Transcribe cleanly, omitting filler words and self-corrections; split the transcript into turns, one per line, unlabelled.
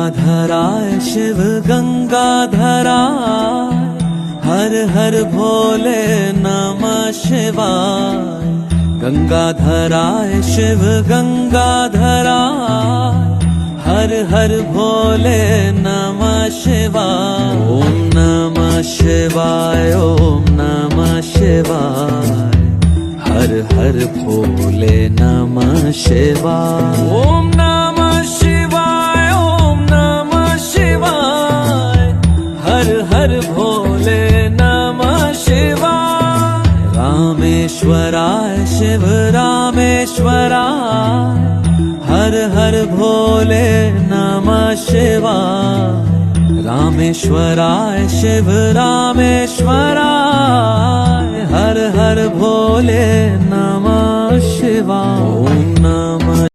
गंगाधराय शिव गंगाधराय, हर हर भोले नमः शिवाय। गंगाधराय शिव गंगाधराय, हर हर भोले नमः शिवाय। ओम नमः शिवाय, ओम नमः शिवाय, हर हर भोले नमः शिवाय। ओम नमः शिवाय, ओम नमः शिवाय, हर हर भोले नमः शिवाय। रामेश्वराय शिव रामेश्वराय, हर हर भोले नमः शिवाय। रामेश्वराय शिव रामेश्वराय, हर हर भोले नमः शिवाय। ओम